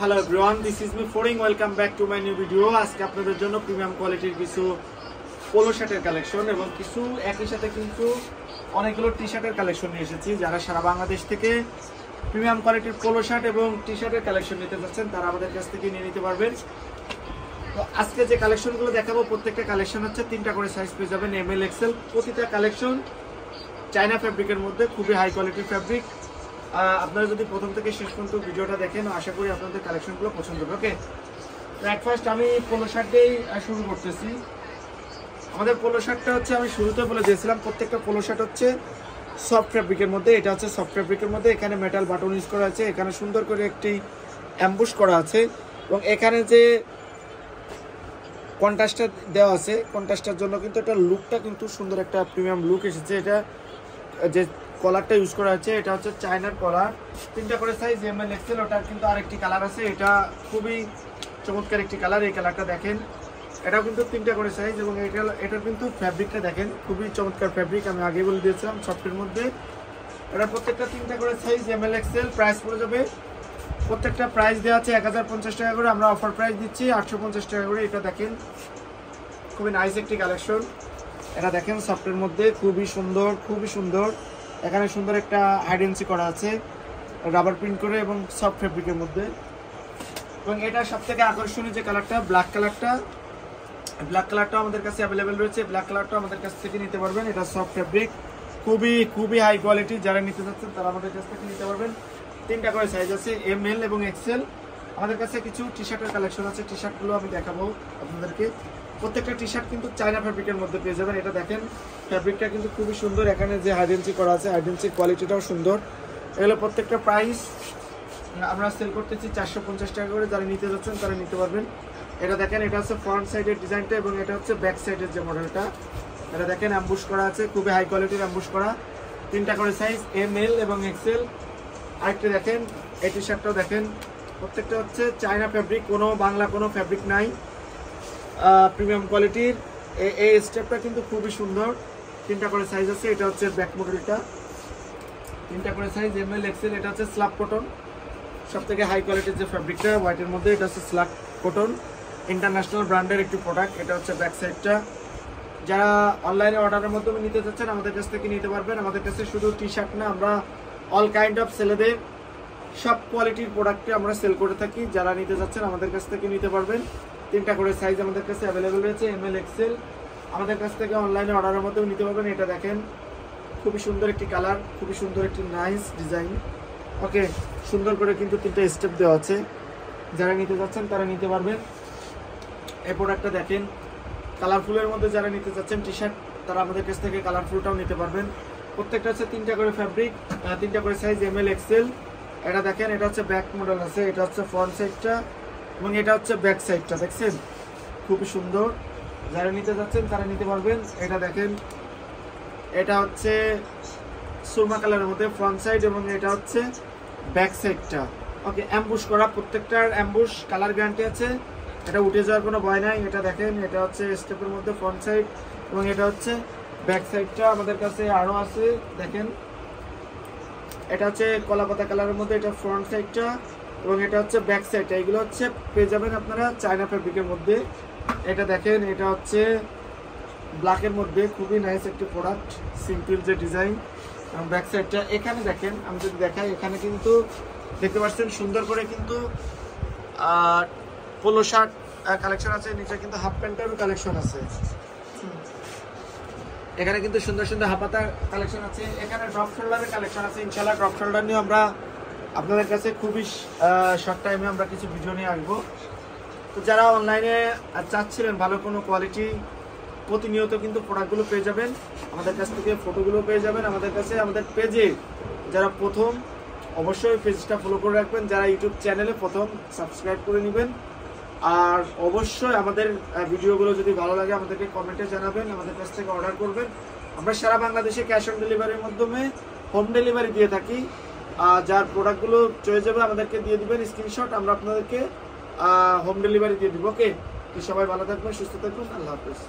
Hello everyone, this is me ফোরিং। Welcome back to my new video. আজকে আপনাদের জন্য প্রিমিয়াম কোয়ালিটির কিছু পোলো শার্টের কালেকশন এবং কিছু একই সাথে কিন্তু অনেকগুলো টি শার্টের কালেকশন নিয়ে এসেছি। যারা সারা বাংলাদেশ থেকে প্রিমিয়াম কোয়ালিটির পোলো শার্ট এবং টি শার্টের কালেকশন নিতে চাচ্ছেন তারা আমাদের কাছ থেকে নিয়ে নিতে পারবেন। তো আজকে যে কালেকশনগুলো দেখাবো প্রত্যেকটা কালেকশন হচ্ছে 3টা করে সাইজ পেয়ে যাবেন, এমএল এক্সেল। প্রতিটা কালেকশন চায়না ফ্যাব্রিকের মধ্যে, খুবই হাই কোয়ালিটির ফ্যাব্রিক। আপনারা যদি প্রথম থেকে শেষ পর্যন্ত ভিডিওটা দেখেন আশা করি আপনাদের কালেকশনগুলো পছন্দ হবে। ওকে, ফার্স্ট আমি পোলো শার্ট দিয়েই শুরু করতেছি। আমাদের পোলো শার্টটা হচ্ছে আমি শুরুতে বলে দিয়েছিলাম প্রত্যেকটা পোলো শার্ট হচ্ছে সফট ফ্যাব্রিকের মধ্যে। এটা হচ্ছে সফট ফ্যাব্রিকের মধ্যে, এখানে মেটাল বাটন ইউজ করা আছে, এখানে সুন্দর করে একটি অ্যাম্বুশ করা আছে এবং এখানে যে কন্ট্রাস্টটা দেওয়া আছে কন্ট্রাস্টের জন্য কিন্তু এটা লুকটা কিন্তু সুন্দর একটা প্রিমিয়াম লুক এসেছে। এটা যে কলারটা ইউজ করা আছে এটা হচ্ছে চায়নার কলার। 3টা করে সাইজ, এমএল এক্সেল। ওটার কিন্তু আরেকটি কালার আছে, এটা খুবই চমৎকার একটি কালার। এই কালারটা দেখেন, এটাও কিন্তু 3টা করে সাইজ এবং এটার কিন্তু ফ্যাব্রিকটা দেখেন, খুবই চমৎকার ফ্যাব্রিক। আমি আগে বলে দিয়েছিলাম সফটের মধ্যে। এটা প্রত্যেকটা 3টা করে সাইজ, এমএল এক্সেল। প্রাইস পড়ে যাবে, প্রত্যেকটা প্রাইস দেওয়া আছে 1050 টাকা করে। আমরা অফার প্রাইস দিচ্ছি 850 টাকা করে। এটা দেখেন, খুবই নাইস একটি কালেকশন। এটা দেখেন সফটের মধ্যে, খুবই সুন্দর, খুবই সুন্দর। এখানে সুন্দর একটা হাইডেন্সি করা আছে রাবার প্রিন্ট করে এবং সফট ফ্যাব্রিকের মধ্যে। এবং এটা সবথেকে আকর্ষণীয় যে কালারটা, ব্ল্যাক কালারটা আমাদের কাছে অ্যাভেলেবেল রয়েছে। ব্ল্যাক কালারটা আমাদের কাছ থেকে নিতে পারবেন। এটা সফট ফ্যাব্রিক, খুবই হাই কোয়ালিটি। যারা নিতে চাচ্ছেন তারা আমাদের কাছ থেকে নিতে পারবেন। 3টা করে সাইজ আছে, এমএল এবং এক্সেল। আমাদের কাছে কিছু টি শার্টের কালেকশন আছে, টি শার্টগুলো আমি দেখাবো আপনাদেরকে। প্রত্যেকটা টি শার্ট কিন্তু চায়না ফ্যাব্রিকের মধ্যে পেয়ে যাবেন। এটা দেখেন ফ্যাব্রিকটা কিন্তু খুবই সুন্দর। এখানে যে হাইডেন্সি করা আছে হাইডেন্সির কোয়ালিটিটাও সুন্দর। এগুলো প্রত্যেকটা প্রাইস আমরা সেল করতেছি 450 টাকা করে। যারা নিতে যাচ্ছেন তারা নিতে পারবেন। এটা দেখেন, এটা হচ্ছে ফ্রন্ট সাইডের ডিজাইনটা এবং এটা হচ্ছে ব্যাক সাইডের যে মডেলটা। এটা দেখেন অ্যাম্বুশ করা আছে, খুবই হাই কোয়ালিটির অ্যাম্বুশ করা। 3টা করে সাইজ, এমএল এবং এক্সেল। আরেকটা দেখেন, এই টি শার্টটাও দেখেন, প্রত্যেকটা হচ্ছে চায়না ফ্যাব্রিক, কোনো বাংলা কোনো ফ্যাব্রিক নাই, প্রিমিয়াম কোয়ালিটির। এই স্টেপটা কিন্তু খুবই সুন্দর। 3টা করে সাইজ আছে, এটা হচ্ছে ব্যাক মডেলটা। 3টা করে সাইজ, এমএল এক্সেল। এটা হচ্ছে স্লাক কটন, সব থেকে হাই কোয়ালিটির যে ফ্যাব্রিকটা হোয়াইটের মধ্যে। এটা হচ্ছে স্লাক কটন, ইন্টারন্যাশনাল ব্র্যান্ডের একটি প্রোডাক্ট। এটা হচ্ছে ব্যাক সাইডটা। যারা অনলাইনে অর্ডারের মাধ্যমে নিতে চাচ্ছেন আমাদের কাছ থেকে নিতে পারবেন। আমাদের কাছে শুধু টি শার্ট না, আমরা অল কাইন্ড অফ ছেলেদের সব কোয়ালিটির প্রোডাক্টে আমরা সেল করে থাকি। যারা নিতে চাচ্ছেন আমাদের কাছ থেকে নিতে পারবেন। 3টা করে সাইজ আমাদের কাছে অ্যাভেলেবেল রয়েছে, এমএল এক্সেল। আমাদের কাছ থেকে অনলাইনে অর্ডারের মাধ্যমে নিতে পারবেন। এটা দেখেন, খুবই সুন্দর একটি কালার, খুবই সুন্দর একটি নাইস ডিজাইন। ওকে, সুন্দর করে কিন্তু 3টা স্টেপ দেওয়া আছে। যারা নিতে চাচ্ছেন তারা নিতে পারবেন। এই প্রোডাক্টটা দেখেন, কালারফুলের মধ্যে যারা নিতে চাচ্ছেন টি শার্ট তারা আমাদের কাছ থেকে কালারফুলটাও নিতে পারবেন। প্রত্যেকটা হচ্ছে 3টা করে ফ্যাব্রিক, 3টা করে সাইজ, এমএল এক্সেল। এটা দেখেন, এটা হচ্ছে ব্যাক মডেল আছে, এটা হচ্ছে ফ্রন্ট সাইডটা এবং এটা হচ্ছে ব্যাক সাইডটা। দেখছেন, খুবই সুন্দর। যারা নিতে যাচ্ছেন তারা নিতে পারবেন। এটা দেখেন, এটা হচ্ছে সুরমা কালারের মধ্যে ফ্রন্ট সাইড এবং এটা হচ্ছে ব্যাক সাইডটা। ওকে, অ্যাম্বুশ করা, প্রত্যেকটার অ্যাম্বুশ কালার গ্যারান্টি আছে, এটা উঠে যাওয়ার কোনো ভয় নাই। এটা দেখেন, এটা হচ্ছে স্টেপের মধ্যে ফ্রন্ট সাইড এবং এটা হচ্ছে ব্যাক সাইডটা। আমাদের কাছে আরও আছে, দেখেন, এটা হচ্ছে কলাপাতা কালারের মধ্যে, এটা ফ্রন্ট সাইডটা এবং এটা হচ্ছে ব্যাক সাইডটা। এগুলো হচ্ছে পেয়ে যাবেন আপনারা চায়না ফ্যাব্রিকের মধ্যে। এটা দেখেন, এটা হচ্ছে ব্ল্যাকের মধ্যে, খুবই নাইস একটি প্রোডাক্ট, সিম্পল যে ডিজাইন এবং ব্যাক সাইডটা। এখানে দেখেন, আমি যদি দেখাই, এখানে কিন্তু দেখতে পাচ্ছেন সুন্দর করে কিন্তু পোলো শার্ট কালেকশন আছে, নিচে কিন্তু হাফ প্যান্টেরও কালেকশন আছে। এখানে কিন্তু সুন্দর সুন্দর হাফাতার কালেকশন আছে। এখানে ড্রপ শোল্ডারের কালেকশন আছে। ইনশাআল্লাহ ড্রপ শোল্ডার নিয়ে আমরা আপনাদের কাছে খুবই শর্ট টাইমে আমরা কিছু ভিডিও নিয়ে আসবো। তো যারা অনলাইনে চাচ্ছিলেন ভালো কোনো কোয়ালিটি, প্রতিনিয়ত কিন্তু প্রোডাক্টগুলো পেয়ে যাবেন আমাদের কাছ থেকে, ফটোগুলো পেয়ে যাবেন আমাদের কাছে। আমাদের পেজে যারা প্রথম, অবশ্যই পেজটা ফলো করে রাখবেন। যারা ইউটিউব চ্যানেলে প্রথম, সাবস্ক্রাইব করে নেবেন। আর অবশ্যই আমাদের ভিডিওগুলো যদি ভালো লাগে আমাদেরকে কমেন্টে জানাবেন, আমাদের কাছ থেকে অর্ডার করবেন। আমরা সারা বাংলাদেশে ক্যাশ অন ডেলিভারির মাধ্যমে হোম ডেলিভারি দিয়ে থাকি। যার প্রোডাক্টগুলো চলে যাবে আমাদেরকে দিয়ে দিবেন স্ক্রিনশট, আমরা আপনাদেরকে হোম ডেলিভারি দিয়ে দিব। ওকে, তো সবাই ভালো থাকবেন, সুস্থ থাকুন, আল্লাহ হাফেজ।